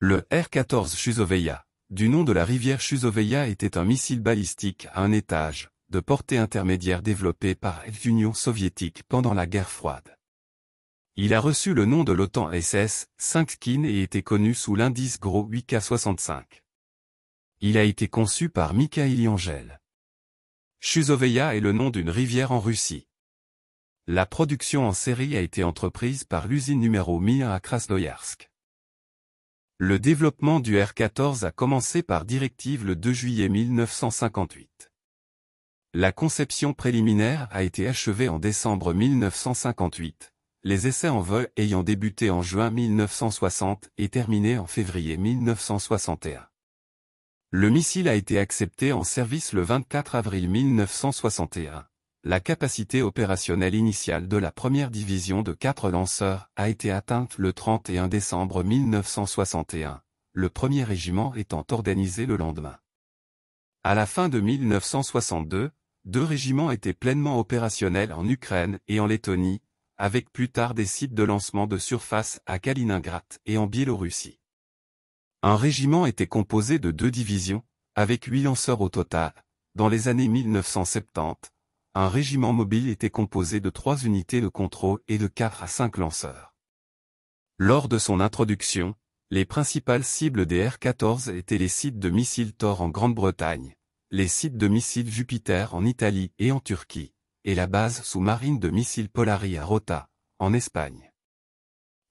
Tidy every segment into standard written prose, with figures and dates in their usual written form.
Le R-14 Chusoveïa, du nom de la rivière Chusoveïa, était un missile balistique à un étage, de portée intermédiaire développé par l'Union soviétique pendant la guerre froide. Il a reçu le nom de l'OTAN SS-5 et était connu sous l'indice Gros 8K65. Il a été conçu par Mikhail Angel. Chusoveïa est le nom d'une rivière en Russie. La production en série a été entreprise par l'usine numéro 1001 à Krasnoïarsk. Le développement du R-14 a commencé par directive le 2 juillet 1958. La conception préliminaire a été achevée en décembre 1958, les essais en vol ayant débuté en juin 1960 et terminé en février 1961. Le missile a été accepté en service le 24 avril 1961. La capacité opérationnelle initiale de la première division de 4 lanceurs a été atteinte le 31 décembre 1961, le premier régiment étant organisé le lendemain. À la fin de 1962, 2 régiments étaient pleinement opérationnels en Ukraine et en Lettonie, avec plus tard des sites de lancement de surface à Kaliningrad et en Biélorussie. Un régiment était composé de 2 divisions, avec 8 lanceurs au total. Dans les années 1970, un régiment mobile était composé de 3 unités de contrôle et de 4 à 5 lanceurs. Lors de son introduction, les principales cibles des R-14 étaient les sites de missiles Thor en Grande-Bretagne, les sites de missiles Jupiter en Italie et en Turquie, et la base sous-marine de missiles Polari à Rota, en Espagne.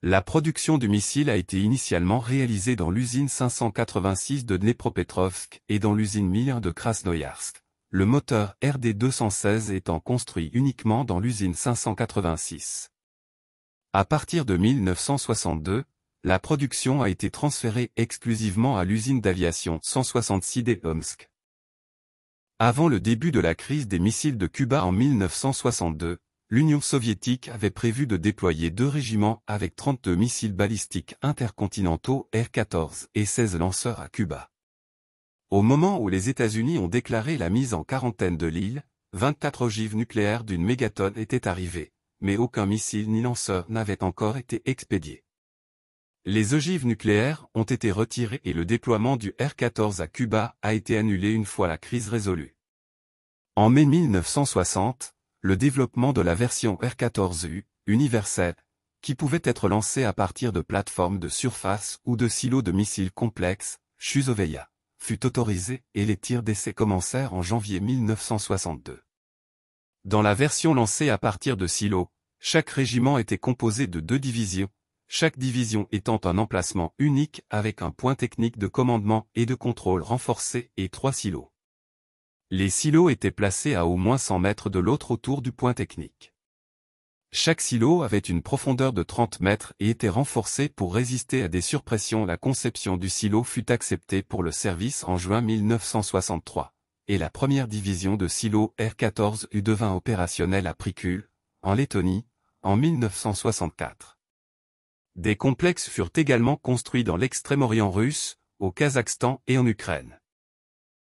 La production du missile a été initialement réalisée dans l'usine 586 de Dnepropetrovsk et dans l'usine 1001 de Krasnoïarsk. Le moteur RD-216 étant construit uniquement dans l'usine 586. À partir de 1962, la production a été transférée exclusivement à l'usine d'aviation 166 de Omsk. Avant le début de la crise des missiles de Cuba en 1962, l'Union soviétique avait prévu de déployer 2 régiments avec 32 missiles balistiques intercontinentaux R-14 et 16 lanceurs à Cuba. Au moment où les États-Unis ont déclaré la mise en quarantaine de l'île, 24 ogives nucléaires d'une mégatonne étaient arrivées, mais aucun missile ni lanceur n'avait encore été expédié. Les ogives nucléaires ont été retirées et le déploiement du R-14 à Cuba a été annulé une fois la crise résolue. En mai 1960, le développement de la version R-14U, universelle, qui pouvait être lancée à partir de plateformes de surface ou de silos de missiles complexes, Chusoveïa, fut autorisé et les tirs d'essai commencèrent en janvier 1962. Dans la version lancée à partir de silos, chaque régiment était composé de 2 divisions, chaque division étant un emplacement unique avec un point technique de commandement et de contrôle renforcé et 3 silos. Les silos étaient placés à au moins 100 mètres de l'autre autour du point technique. Chaque silo avait une profondeur de 30 mètres et était renforcé pour résister à des surpressions. La conception du silo fut acceptée pour le service en juin 1963, et la première division de silos R-14U devint opérationnelle à Pricul, en Lettonie, en 1964. Des complexes furent également construits dans l'extrême-orient russe, au Kazakhstan et en Ukraine.